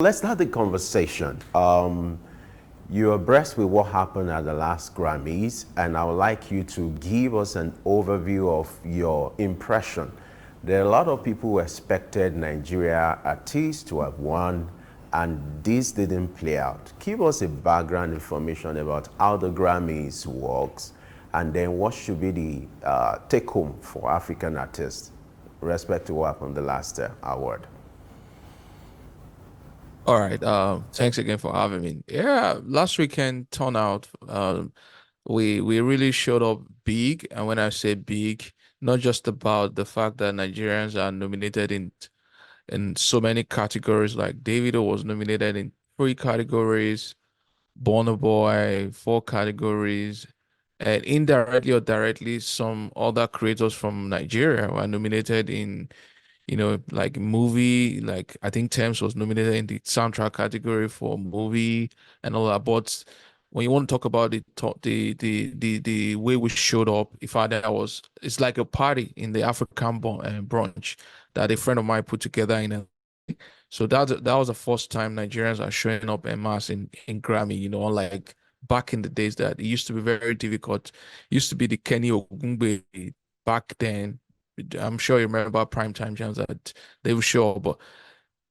Let's start the conversation. You're abreast with what happened at the last Grammys, and I would like you to give us an overview of your impression. There are a lot of people who expected Nigeria artists to have won, and this didn't play out. Give us a background information about how the Grammys works, and then what should be the take home for African artists, respect to what happened the last award. All right. Thanks again for having me. Yeah, last weekend turnout, we really showed up big, and when I say big, not just about the fact that Nigerians are nominated in so many categories. Like Davido was nominated in three categories, Burna Boy four categories, and indirectly or directly, some other creators from Nigeria were nominated in like movie, like I think Thames was nominated in the soundtrack category for movie and all that. But when you want to talk about the way we showed up, if I that was it's like a party in the African brunch that a friend of mine put together in a so that was the first time Nigerians are showing up en masse in Grammy, unlike back in the days that it used to be very difficult. It used to be the Kenny Ogungbe back then. I'm sure you remember primetime jams that they will show up, but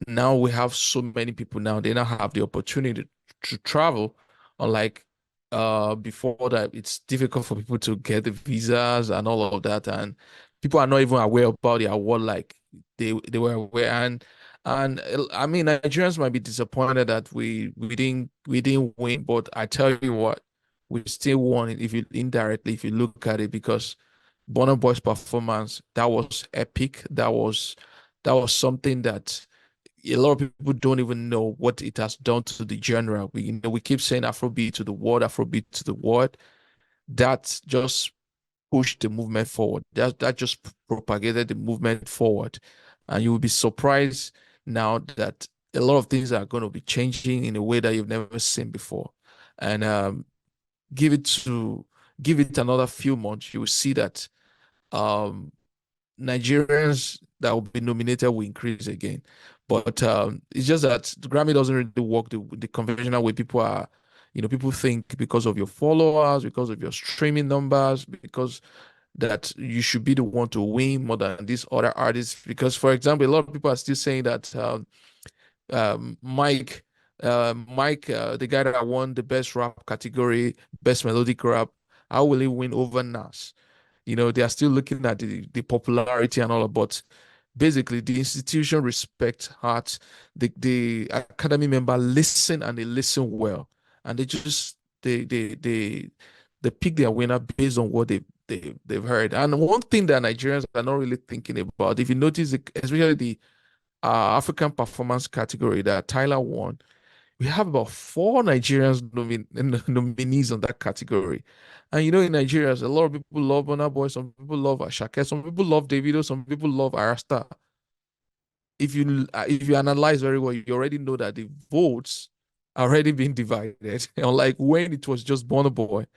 now we have so many people now. They now have the opportunity to travel, unlike before that it's difficult for people to get the visas and all of that, and people are not even aware about the award like they were aware. And I mean, Nigerians might be disappointed that we didn't win, but I tell you what, we still won it if you indirectly if you look at it, because Burna Boy's performance, that was epic. That was something that a lot of people don't even know what it has done to the genre. We keep saying Afrobeat to the world, Afrobeat to the world. That just pushed the movement forward. That just propagated the movement forward. And you will be surprised now that a lot of things are going to be changing in a way that you've never seen before. And give it to give it another few months, you will see that um Nigerians that will be nominated will increase again. But it's just that the Grammy doesn't really work the conventional way people are, people think because of your followers, because of your streaming numbers, because that you should be the one to win more than these other artists. Because, for example, a lot of people are still saying that Mike, the guy that won the best rap category, best melodic rap, how will he win over Nas? They are still looking at the popularity and all of, but basically the institution respects heart. The academy member listen, and they listen well, and they pick their winner based on what they've heard. And one thing that Nigerians are not really thinking about, if you notice, especially the African performance category that Tyler won, we have about four Nigerians nominees on that category. And in Nigeria, a lot of people love Burna Boy, some people love Ashake, some people love Davido, some people love Arasta. If you analyze very well, you already know that the votes are already being divided. Unlike when it was just Burna Boy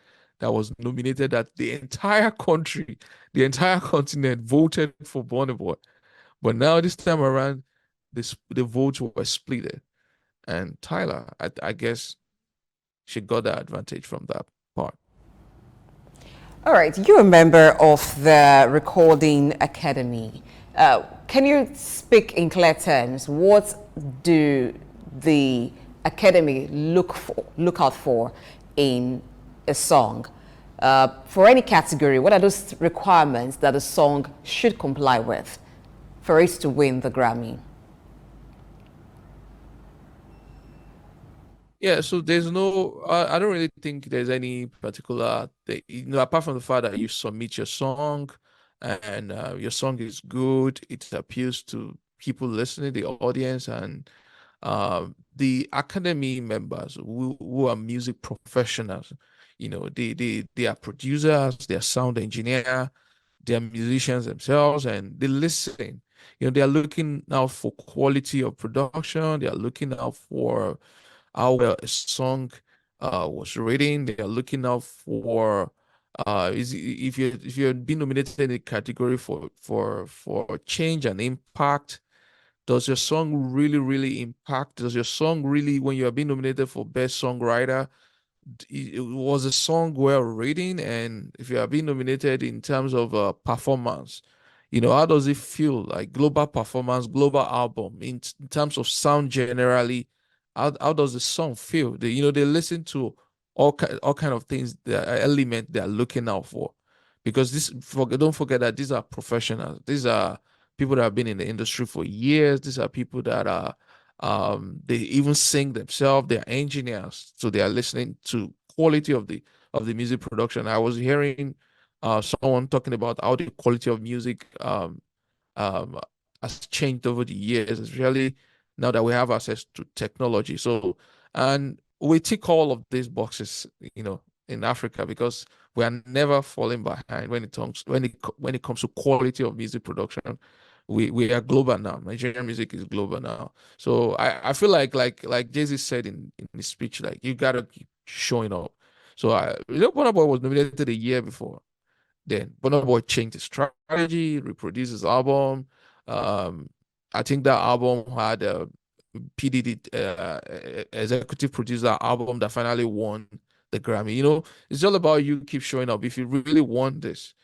that was nominated, that the entire country, the entire continent voted for Burna Boy. But now this time around, the votes were split. And Tyler, I guess she got the advantage from that part. All right, you're a member of the Recording Academy. Can you speak in clear terms? What do the Academy look out for in a song? For any category, what are those requirements that a song should comply with for it to win the Grammy? Yeah, so there's no, I don't really think there's any particular thing, apart from the fact that you submit your song and your song is good, it appeals to people listening, the audience, and the academy members who are music professionals. They are producers, they are sound engineer, they are musicians themselves, and they listen. They are looking out for quality of production, they are looking out for how well a song was written. They are looking out for if you're being nominated in a category for change and impact, Does your song really, really impact? Does your song really, when you are being nominated for Best Songwriter, it was a song well written? And if you are being nominated in terms of performance, how does it feel like global performance, global album in terms of sound generally? How does the song feel? They listen to all kind of things, the element they are looking out for, because don't forget that these are professionals. These are people that have been in the industry for years. These are people that are they even sing themselves. They're engineers, so they are listening to quality of the music production. I was hearing someone talking about how the quality of music um, has changed over the years, especially now that we have access to technology. So, and we tick all of these boxes, in Africa, because we are never falling behind when it comes to quality of music production. We are global now. Nigerian music is global now. So I feel like Jay-Z said in his speech, like, you gotta keep showing up. So Burna Boy was nominated a year before. Then Burna Boy changed his strategy, reproduced his album. Um, I think that album had a PDD executive producer album that finally won the Grammy. It's all about you keep showing up. If you really want this,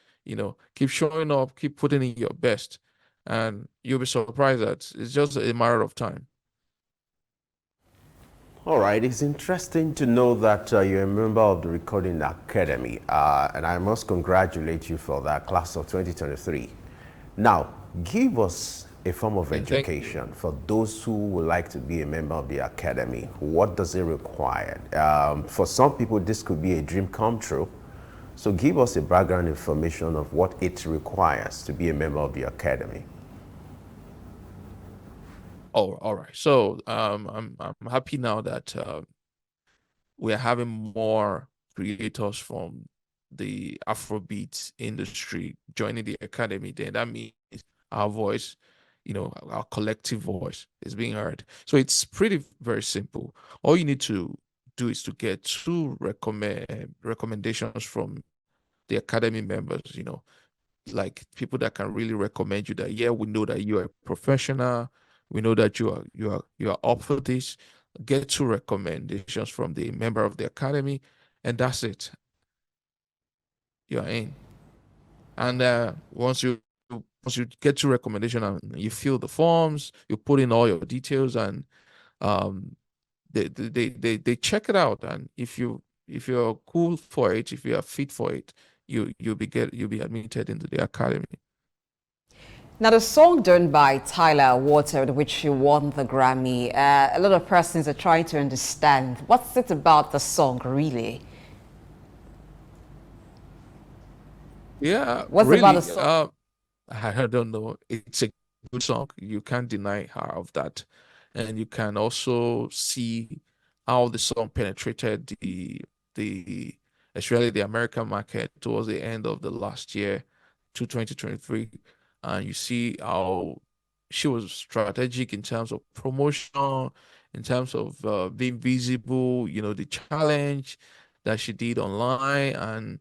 keep showing up, keep putting in your best, and you'll be surprised that it's just a matter of time. All right, it's interesting to know that you're a member of the Recording Academy, and I must congratulate you for that class of 2023. Now, give us a form of education for those who would like to be a member of the Academy. What does it require? For some people, this could be a dream come true. So give us a background information of what it requires to be a member of the Academy. Oh, all right. So I'm happy now that we are having more creators from the Afrobeat industry joining the academy. Then that means our voice, our collective voice is being heard. So it's pretty very simple. All you need to do is to get two recommendations from the academy members, like people that can really recommend you that, yeah, we know that you are a professional, we know that you are up for this. Get two recommendations from the member of the academy, and that's it. You're in. And once you get two recommendation and you fill the forms, you put in all your details, and um they check it out. And if you're cool for it, if you are fit for it, you'll be admitted into the academy. Now, the song done by Tyler Water, with which she won the Grammy, a lot of persons are trying to understand what's it about the song, really? Yeah, What's about the really. song? I don't know. It's a good song. You can't deny her of that. And you can also see how the song penetrated the especially the American market towards the end of the last year to 2023. And you see how she was strategic in terms of promotion, in terms of being visible, the challenge that she did online. And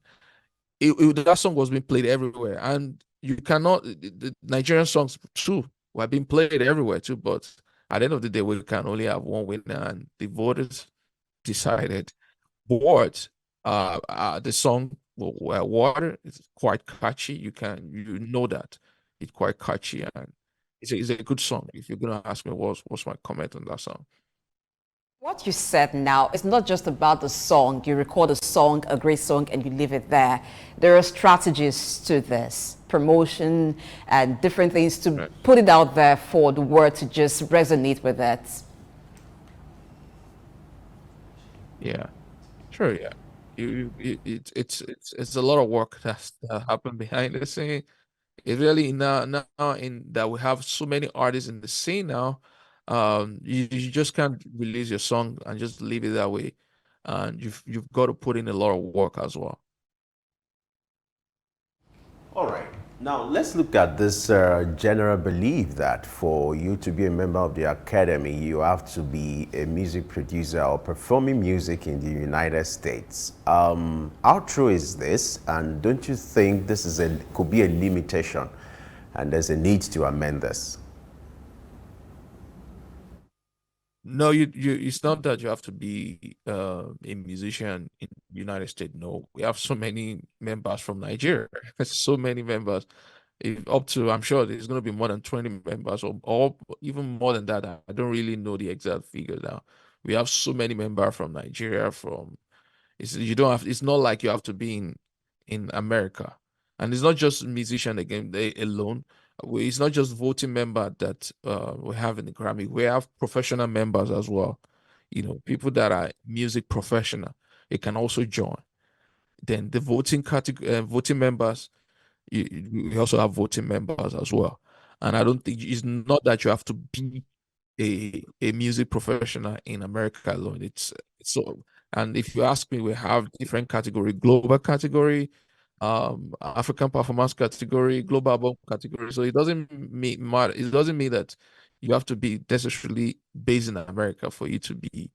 that song was being played everywhere, and you cannot the Nigerian songs too were being played everywhere too. But at the end of the day, we can only have one winner, and the voters decided. But the song "Water" is quite catchy. You know that it's quite catchy, and it's a good song. If you're gonna ask me what's my comment on that song. What you said now is not just about the song. You record a song, a great song, and you leave it there. There are strategies to this, promotion and different things to Right. put it out there for the word to just resonate with it. Yeah, sure. Yeah, it's a lot of work that happened behind the scene. It really now in that we have so many artists in the scene now, you just can't release your song and just leave it that way, and you've got to put in a lot of work as well. All right. Now, let's look at this general belief that for you to be a member of the Academy, you have to be a music producer or performing music in the United States. How true is this? And don't you think this could be a limitation and there's a need to amend this? No, you it's not that you have to be a musician in the United States. No, we have so many members from Nigeria. So many members. If up to, I'm sure there's going to be more than 20 members, or even more than that. I don't really know the exact figure now. We have so many members from Nigeria, from you don't have, it's not like you have to be in America. And it's not just musician again they alone. It's not just voting member that we have in the Grammy. We have professional members as well. People that are music professional, they can also join. Then the voting category, voting members, we also have voting members as well. And I don't think it's not that you have to be a music professional in America alone. It's so, and if you ask me, we have different category: global category, African performance category, global album category. So it doesn't mean that you have to be necessarily based in America for you to be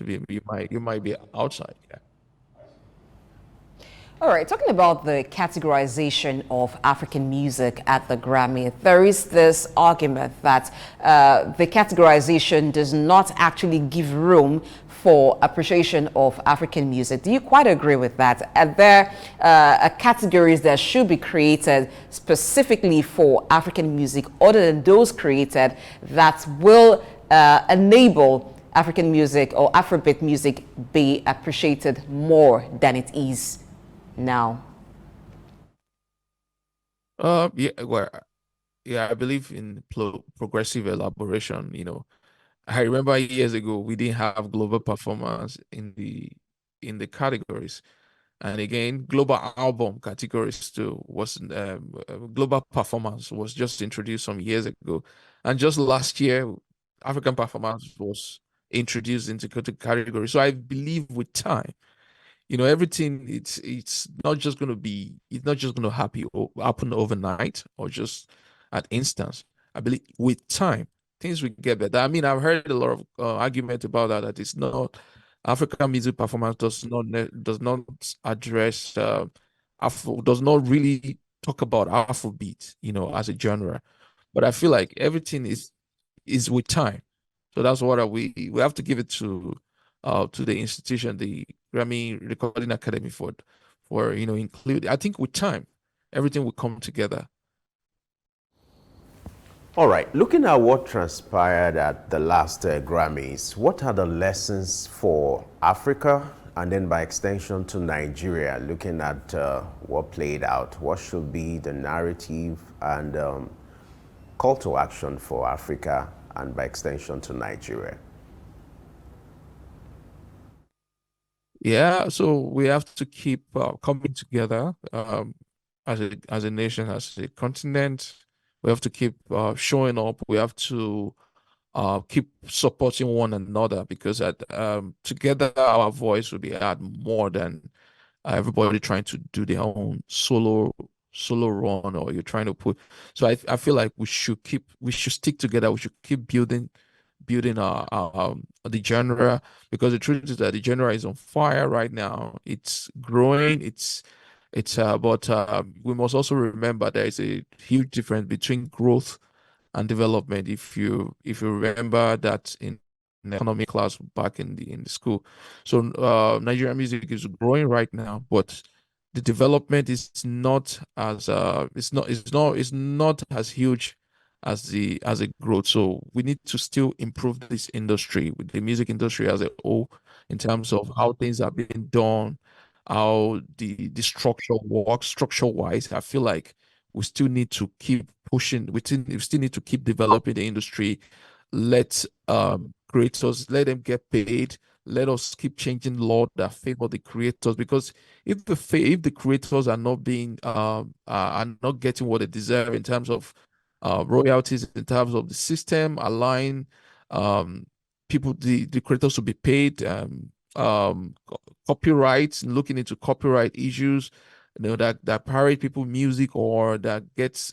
you might be outside. Yeah. All right, talking about the categorization of African music at the Grammy, there is this argument that the categorization does not actually give room for appreciation of African music. Do you quite agree with that? Are there categories that should be created specifically for African music other than those created that will enable African music or Afrobeat music be appreciated more than it is now? Yeah, well, yeah, I believe in progressive elaboration. I remember years ago we didn't have global performance in the categories. And again, global album categories too was global performance was just introduced some years ago. And just last year, African performance was introduced into category. So I believe with time, everything, it's not just going to happen overnight or just at instance. I believe with time things will get better. I mean, I've heard a lot of argument about that it's not African music performance does not address Afro, does not really talk about Afrobeat, as a genre. But I feel like everything is with time. So that's what we have to give it to the institution, the Grammy Recording Academy, for include. I think with time, everything will come together. All right, looking at what transpired at the last Grammys, what are the lessons for Africa and then by extension to Nigeria, looking at what played out? What should be the narrative and call to action for Africa and by extension to Nigeria? Yeah, so we have to keep coming together as a nation, as a continent. We have to keep showing up. We have to keep supporting one another, because together our voice will be heard more than everybody trying to do their own solo run, or you're trying to put. So I feel like we should stick together. We should keep building the genre, because the truth is that the genre is on fire right now. It's growing. But we must also remember there is a huge difference between growth and development. If you remember that in economy class back in the school. So Nigerian music is growing right now, but the development is not as it's not as huge as a growth. So we need to still improve this industry, with the music industry as a whole, in terms of how things are being done, how the structure works, structure wise. I feel like we still need to keep pushing. We still need to keep developing the industry. Let creators, let them get paid. Let us keep changing law that favor the creators, because if the creators are not being are not getting what they deserve in terms of royalties, in terms of the system align, um people, the creators will be paid, copyrights, looking into copyright issues, that pirate people music, or that gets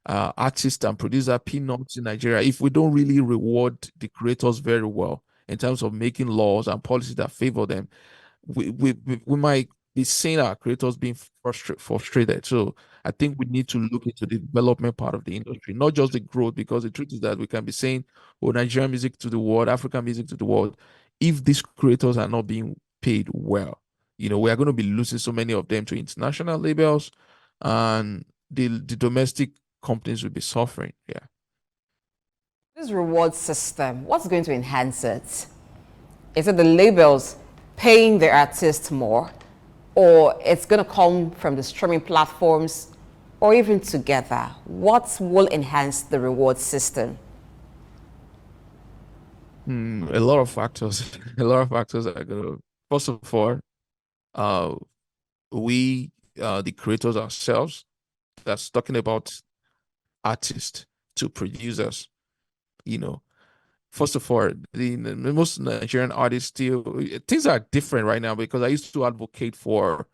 artists and producer peanuts in Nigeria. If we don't really reward the creators very well in terms of making laws and policies that favor them, we might be seeing our creators being frustrated. So I think we need to look into the development part of the industry, not just the growth, because the truth is that we can be saying, oh, Nigerian music to the world, African music to the world. If these creators are not being paid well, we are going to be losing so many of them to international labels, and the domestic companies will be suffering. Yeah. This reward system, what's going to enhance it? Is it the labels paying the artists more, or it's going to come from the streaming platforms, or even together? What will enhance the reward system? A lot of factors. A lot of factors are going to. First of all, uh, we, the creators ourselves, that's talking about artists to producers. First of all, the most Nigerian artists still, things are different right now, because I used to advocate for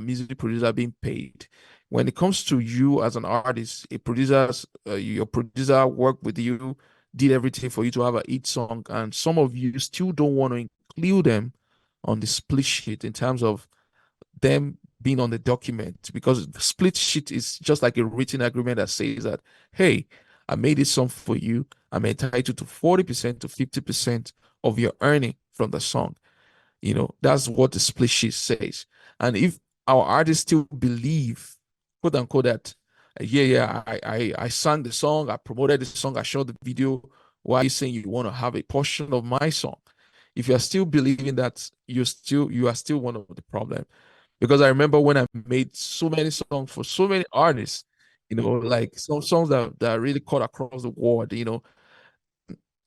music producer being paid. When it comes to you as an artist, your producer worked with you, did everything for you to have a hit song, and some of you still don't want to include them on the split sheet in terms of them being on the document, because the split sheet is just like a written agreement that says that, hey, I made this song for you. I'm entitled to 40% to 50% of your earning from the song. That's what the split sheet says. And if our artists still believe, quote unquote, that I sang the song, I promoted the song, I shot the video, why are you saying you want to have a portion of my song? If you're still believing that, you are still one of the problem. Because I remember when I made so many songs for so many artists, like some songs that really cut across the world.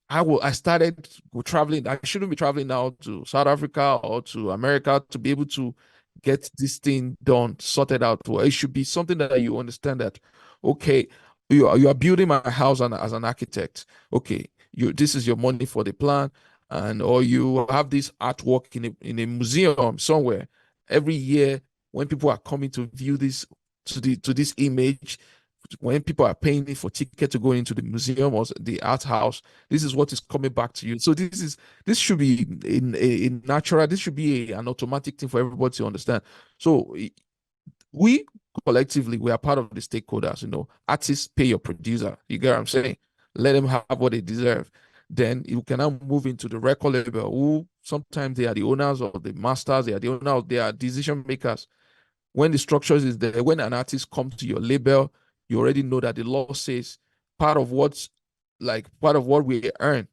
I started traveling. I shouldn't be traveling now to South Africa or to America to be able to get this thing done, sorted out. Well, it should be something that you understand that, okay, you are building my house as an architect. Okay, this is your money for the plan, or you have this artwork in a museum somewhere. Every year, when people are coming to view this to this image, when people are paying for ticket to go into the museum or the art house, this is what is coming back to you. So this should be in natural. This should be an automatic thing for everybody to understand. So we collectively, we are part of the stakeholders. Artists pay your producer. You get what I'm saying? Let them have what they deserve. Then you can now move into the record label, who sometimes they are the owners or the masters. They are the owners. They are decision makers. When the structures is there, when an artist comes to your label, you already know that the law says part of what we earn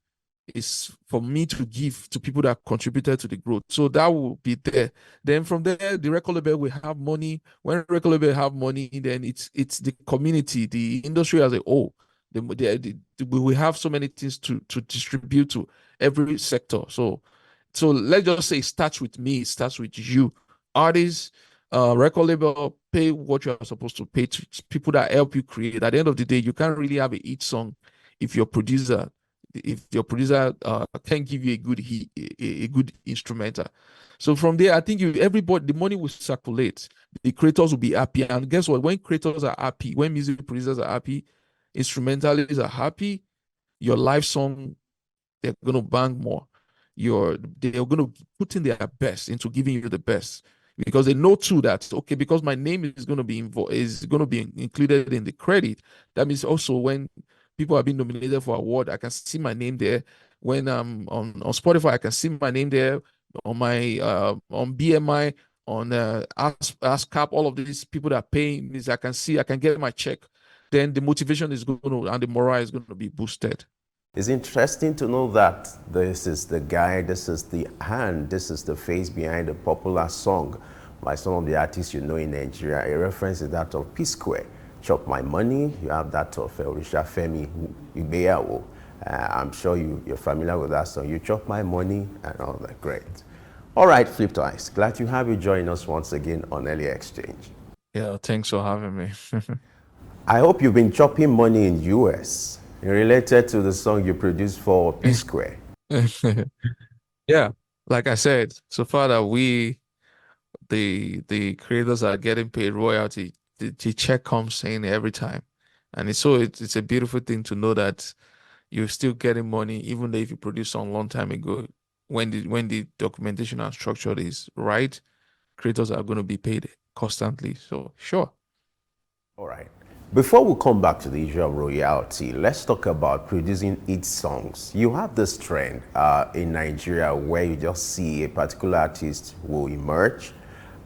is for me to give to people that contributed to the growth. So that will be there. Then from there, the record label will have money. When the record label have money, then it's the community, the industry as a whole. We have so many things to distribute to every sector. So let's just say it starts with me, it starts with you. Artists, record label, pay what you are supposed to pay to people that help you create. At the end of the day, you can't really have a hit song if your producer can give you a good instrumental. So from there, I think everybody, the money will circulate. The creators will be happy, and guess what? When creators are happy, when music producers are happy, instrumentalists are happy, your live song, they're gonna bang more. They're gonna put in their best into giving you the best, because they know too that, okay, because my name is going to be included in the credit. That means also when people are being nominated for award, I can see my name there. When I'm on Spotify, I can see my name there. On my on BMI, on ASCAP, all of these people that are paying this, I can get my check. Then the motivation is going to, and the morale is going to be boosted. It's interesting to know that this is the guy, this is the hand, this is the face behind a popular song by some of the artists in Nigeria. A reference is that of P-Square, Chop My Money. You have that of Folorunsho Philips. I'm sure you're familiar with that song. You chop my money and all that. Great. All right, Fliptyce, glad to have you join us once again on Early Exchange. Yeah, thanks for having me. I hope you've been chopping money in US related to the song you produced for P-Square. Yeah, like I said, so far that the creators are getting paid royalty. The check comes in every time, and it's a beautiful thing to know that you're still getting money, even though if you produced song a long time ago. when the documentation and structure is right, creators are going to be paid constantly. So sure. All right. Before we come back to the issue of royalty, let's talk about producing hit songs. You have this trend in Nigeria where you just see a particular artist will emerge,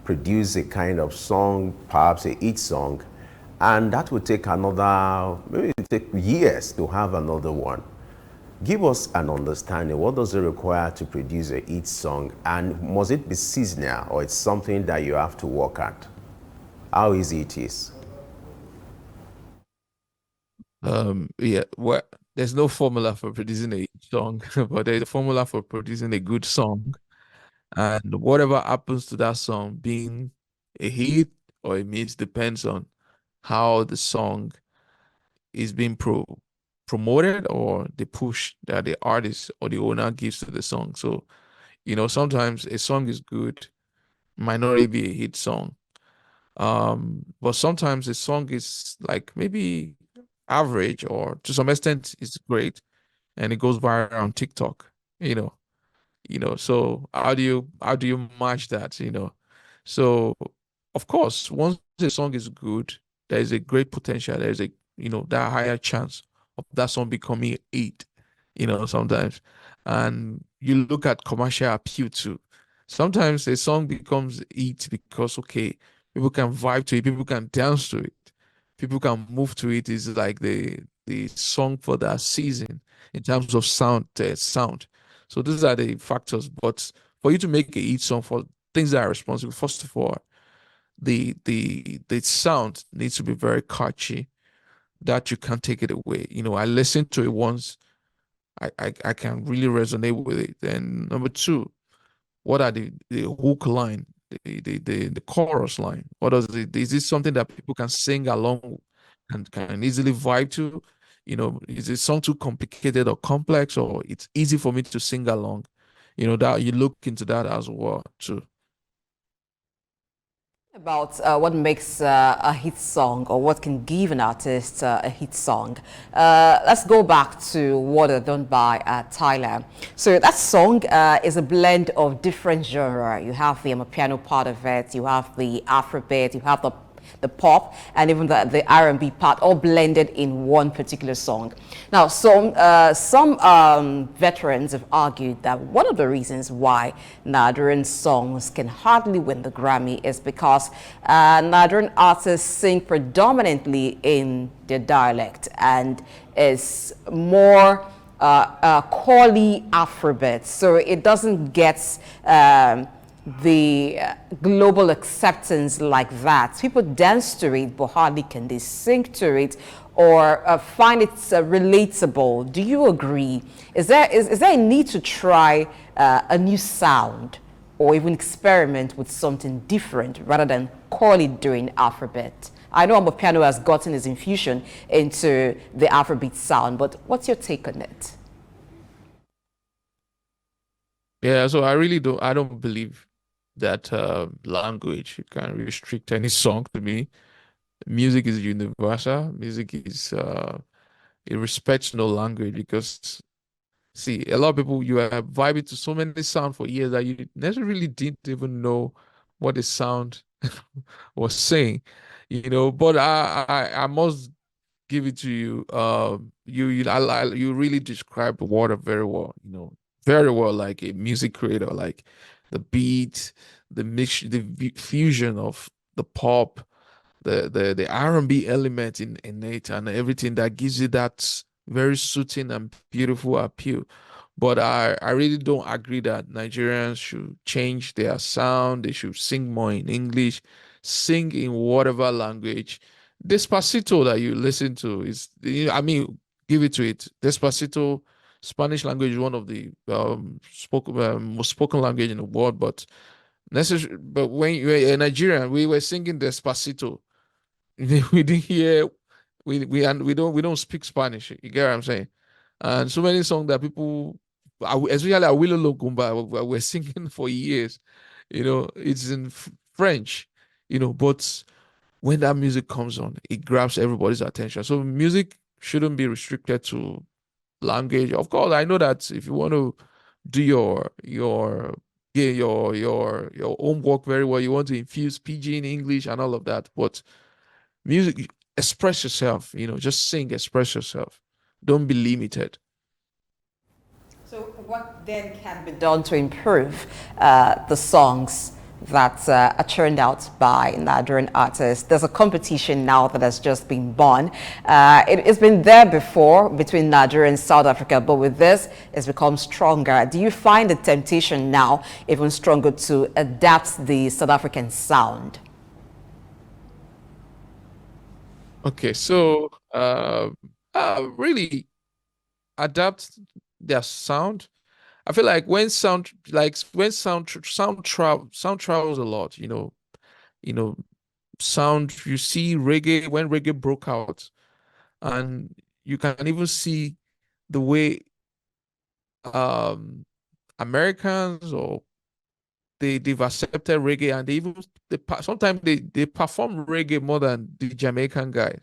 produce a kind of song, perhaps a hit song, and that will take maybe it take years to have another one. Give us an understanding. What does it require to produce a hit song, and must it be seasonal, or it's something that you have to work at? How easy it is? Yeah, well, there's no formula for producing a song, but there's a formula for producing a good song. And whatever happens to that song being a hit or a miss depends on how the song is being promoted or the push that the artist or the owner gives to the song. So, sometimes a song is good, might not really be a hit song. But sometimes a song is like maybe average or to some extent it's great and it goes viral on TikTok, you know. So how do you match that, So of course, once a song is good, there is a great potential. There's that higher chance of that song becoming a hit, sometimes. And you look at commercial appeal too. Sometimes a song becomes a hit because okay, people can vibe to it, people can dance to it, people can move to it. Is like the song for that season in terms of sound. So these are the factors. But for you to make a hit song, for things that are responsible, first of all, the sound needs to be very catchy that you can't take it away. I listened to it once. I can really resonate with it. Then number two, what are the hook line, the chorus line? What is this something that people can sing along and can easily vibe to? Is it song too complicated or complex, or it's easy for me to sing along? That you look into that as well too. About what makes a hit song or what can give an artist a hit song. Let's go back to Water done by Tyler. So that song is a blend of different genre. You have the piano part of it, you have the Afrobeat, you have the pop, and even the R&B part, all blended in one particular song. Now, some veterans have argued that one of the reasons why Nigerian songs can hardly win the Grammy is because Nigerian artists sing predominantly in their dialect and is more cally Afrobeat, so it doesn't get the global acceptance like that. People dance to it, but hardly can they sing to it or find it relatable. Do you agree? Is there a need to try a new sound or even experiment with something different rather than call it doing Afrobeat? I know Amapiano has gotten his infusion into the Afrobeat sound, but what's your take on it? Yeah, so I don't believe that language can restrict any song to me. Music is universal. Music is it respects no language because see, a lot of people you are vibing to so many sound for years that you necessarily didn't even know what the sound was saying, But I must give it to you. You really described water very well, very well, like a music creator, like the beat, the mix, the fusion of the pop, the R&B element in it, and everything that gives you that very soothing and beautiful appeal. But I really don't agree that Nigerians should change their sound. They should sing more in English, sing in whatever language. Despacito that you listen to is, I mean, give it to it. Despacito, Spanish language is one of the most spoken language in the world. But when you're a Nigerian, we were singing Despacito. We didn't hear, and we don't speak Spanish. You get what I'm saying? And so many songs that people, especially Awilo Logumba, we're singing for years. It's in French. But when that music comes on, it grabs everybody's attention. So music shouldn't be restricted to language. Of course, I know that if you want to do your homework very well. You want to infuse PG in English and all of that. But music, express yourself, just sing, express yourself. Don't be limited. So, what then can be done to improve the songs that are churned out by Nigerian artists? There's a competition now that has just been born. It's been there before between Nigeria and South Africa, but with this, it's become stronger. Do you find the temptation now even stronger to adapt the South African sound? Okay, so really adapt their sound. I feel like when sound travels a lot, you know, sound you see reggae when reggae broke out, and you can even see the way um Americans or they've accepted reggae, and sometimes they perform reggae more than the Jamaican guys.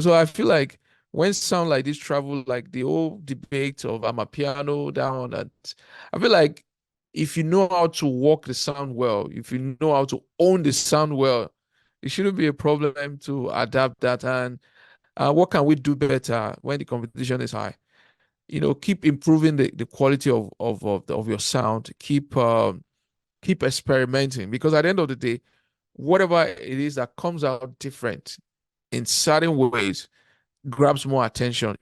So I feel like when sound like this travel, like the whole debate of I'm a piano down, and I feel like if you know how to walk the sound well, if you know how to own the sound well, it shouldn't be a problem to adapt that. And what can we do better when the competition is high? Keep improving the quality of your sound. Keep experimenting, because at the end of the day, whatever it is that comes out different in certain ways grabs more attention.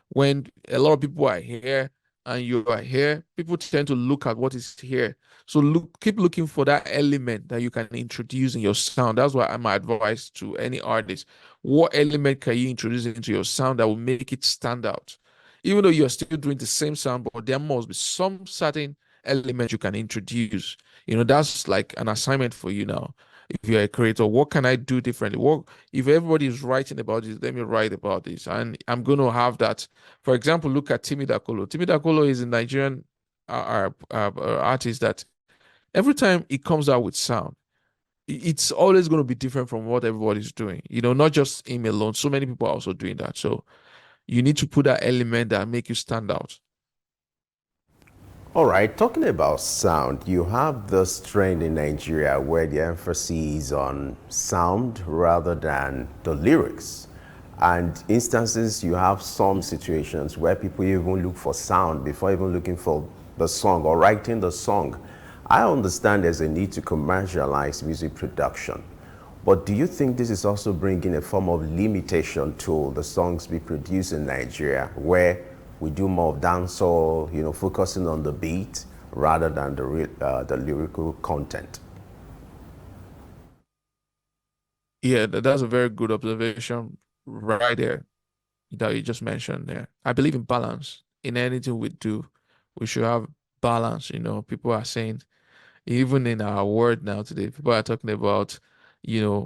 When a lot of people are here and you are here, people tend to look at what is here. So keep looking for that element that you can introduce in your sound. That's why my advice to any artist. What element can you introduce into your sound that will make it stand out? Even though you're still doing the same sound, but there must be some certain element you can introduce. That's like an assignment for you now. If you're a creator, what can I do differently? What if everybody is writing about this, let me write about this. And I'm going to have that. For example, look at Timi Dakolo. Timi Dakolo is a Nigerian artist that every time it comes out with sound, it's always going to be different from what everybody's doing. Not just him alone. So many people are also doing that. So you need to put that element that make you stand out. All right, talking about sound, you have this trend in Nigeria where the emphasis is on sound rather than the lyrics. And instances, you have some situations where people even look for sound before even looking for the song or writing the song. I understand there's a need to commercialize music production. But do you think this is also bringing a form of limitation to the songs we produce in Nigeria, where we do more of dancehall, focusing on the beat rather than the lyrical content? Yeah, that's a very good observation right there that you just mentioned there. I believe in balance. In anything we do, we should have balance. People are saying, even in our world now today, people are talking about,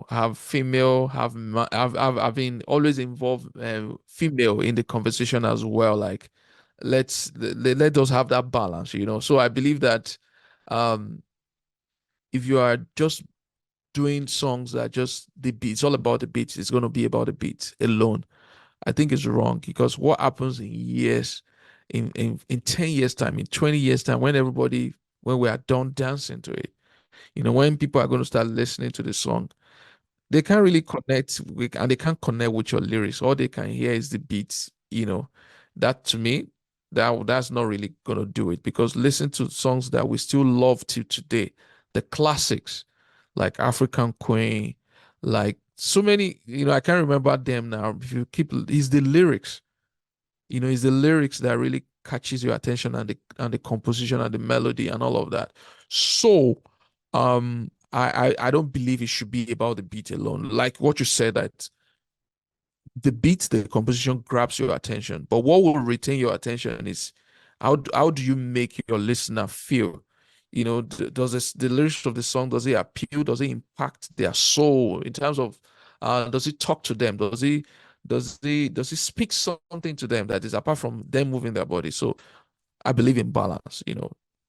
have female, have been always involved female in the conversation as well. Like, let us have that balance. So I believe that um, if you are just doing songs that just the beat, it's all about the beats. It's going to be about the beats alone. I think it's wrong, because what happens in years, in 10 years time, in 20 years time, when we are done dancing to it, when people are going to start listening to the song, they can't really connect with, and they can't connect with your lyrics. All they can hear is the beats. That to me, that's not really gonna do it, because listen to songs that we still love to today, the classics like African Queen, like so many, I can't remember them now. If you keep, it's the lyrics. It's the lyrics that really catches your attention, and the composition and the melody and all of that. So I don't believe it should be about the beat alone. Like what you said, that the beat, the composition grabs your attention, but what will retain your attention is how do you make your listener feel? Does the lyrics of the song, does it appeal? Does it impact their soul in terms of does it talk to them? Does it speak something to them that is apart from them moving their body? So I believe in balance.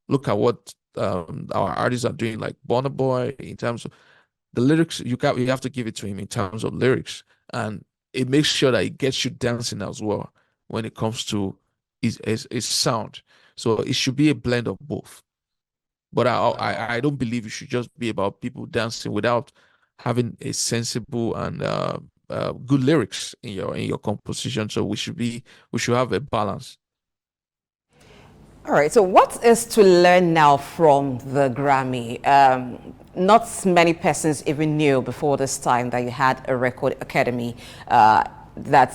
Look at what our artists are doing, like Burna Boy, in terms of the lyrics. You have to give it to him in terms of lyrics, and it makes sure that it gets you dancing as well when it comes to his sound. So it should be a blend of both. But I don't believe it should just be about people dancing without having a sensible and good lyrics in your composition. So we should have a balance. All right, so what is to learn now from the Grammy? Not many persons even knew before this time that you had a record academy that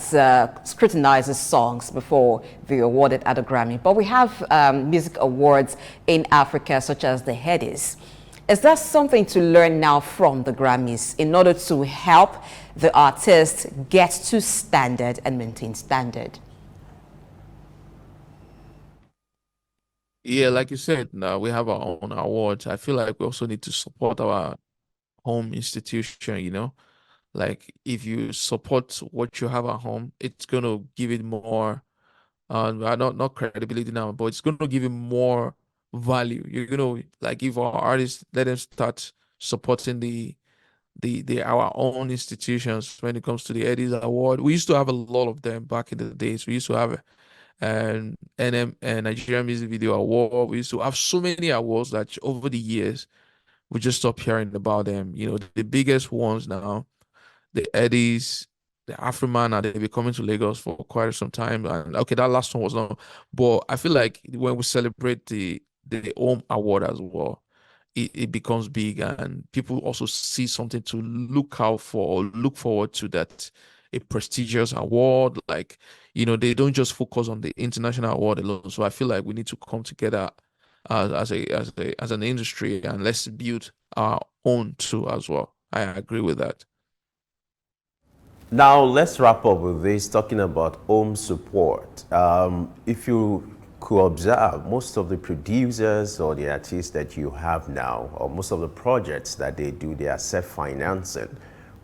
scrutinizes songs before they awarded at the Grammy. But we have music awards in Africa, such as the Headies. Is that something to learn now from the Grammys in order to help the artists get to standard and maintain standard? Yeah, like you said, now we have our own awards. I feel like we also need to support our home institution, Like if you support what you have at home, it's gonna give it more not credibility now, but it's gonna give it more value. You're gonna like if our artists let them start supporting the our own institutions when it comes to the Eddies Award. We used to have a lot of them back in the days. We used to have an NM and Nigerian Music Video Award. We used to have so many awards that over the years we just stopped hearing about them. The biggest ones now, the Eddies, the Afriman, they've been coming to Lagos for quite some time. And okay, that last one was not, but I feel like when we celebrate the home award as well, it becomes big and people also see something to look out for or look forward to, that a prestigious award. Like, they don't just focus on the international award alone. So I feel like we need to come together as an industry, and let's build our own too as well. I agree with that. Now, let's wrap up with this, talking about home support. If you could observe, most of the producers or the artists that you have now, or most of the projects that they do, they are self-financing,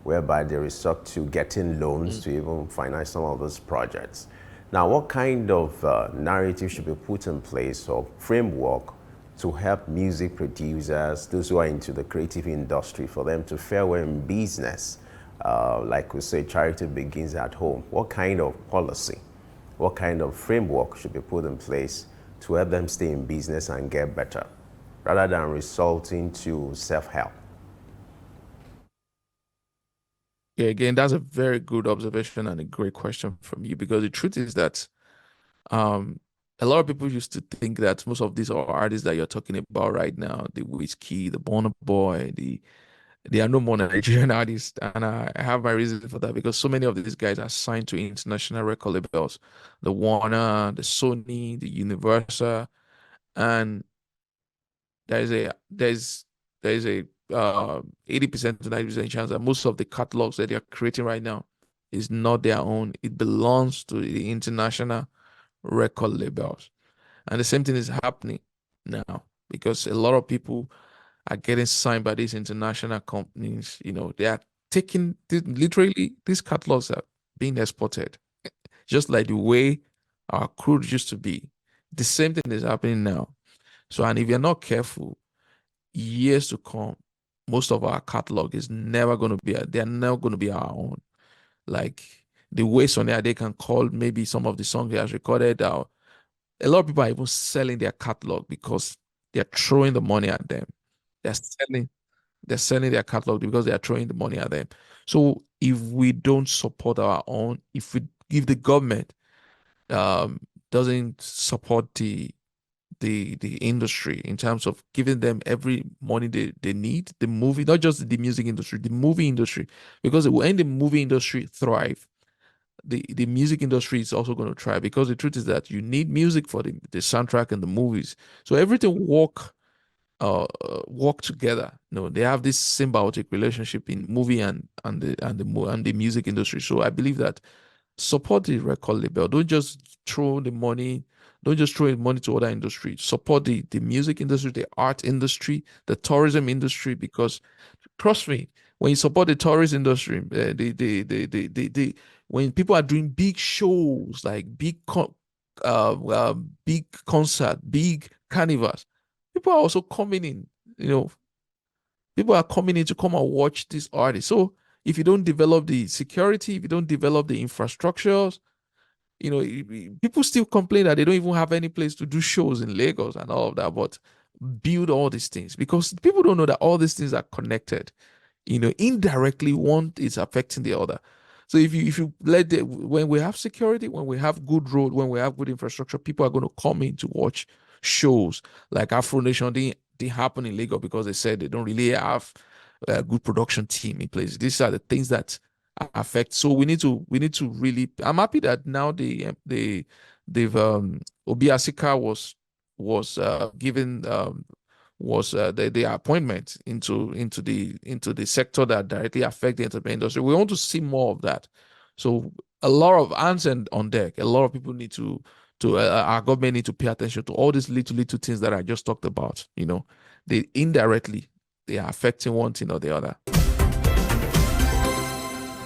whereby they resort to getting loans to even finance some of those projects. Now, what kind of narrative should be put in place or framework to help music producers, those who are into the creative industry, for them to fare well in business? Like we say, charity begins at home. What kind of policy, what kind of framework should be put in place to help them stay in business and get better, rather than resorting to self-help? Yeah, again, that's a very good observation and a great question from you, because the truth is that um, a lot of people used to think that most of these are artists that you're talking about right now, the Whiskey, the Burna Boy, they are no more Nigerian artists, and I have my reason for that, because so many of these guys are signed to international record labels, the Warner, the Sony, the Universal, and there's a 80% to 90% chance that most of the catalogs that they're creating right now is not their own. It belongs to the international record labels. And the same thing is happening now, because a lot of people are getting signed by these international companies. They are taking literally, these catalogs are being exported, just like the way our crude used to be. The same thing is happening now. So, and if you're not careful, years to come, most of our catalog is never going to be, they're never going to be our own. Like the way Sonny Ade can call maybe some of the songs he has recorded out. A lot of people are even selling their catalog because they're throwing the money at them. They're selling, they're selling their catalog because they are throwing the money at them. So if we don't support our own, if the government um, doesn't support the industry in terms of giving them every money they need, the movie, not just the music industry, the movie industry, because when the movie industry thrive, the music industry is also going to thrive, because the truth is that you need music for the soundtrack and the movies. So everything work together. They have this symbiotic relationship in movie and the music industry. So I believe that support the record label. Don't just throw the money. Don't just throw money to other industries. Support the music industry, the art industry, the tourism industry, because trust me, when you support the tourist industry, when people are doing big shows like big concert, big carnivals, people are also coming in. People are coming in to come and watch this artist. So if you don't develop the security, if you don't develop the infrastructures, people still complain that they don't even have any place to do shows in Lagos and all of that, but build all these things, because people don't know that all these things are connected. Indirectly, one is affecting the other. So if you when we have security, when we have good road, when we have good infrastructure, people are going to come in to watch shows. Like Afro Nation didn't happen in Lagos because they said they don't really have a good production team in place. These are the things that affect. So we need to really. I'm happy that now they've Obi Asika was given the appointment into the sector that directly affect the entertainment industry. We want to see more of that. So a lot of hands on deck. A lot of people need to our government need to pay attention to all these little things that I just talked about. They indirectly, they are affecting one thing or the other.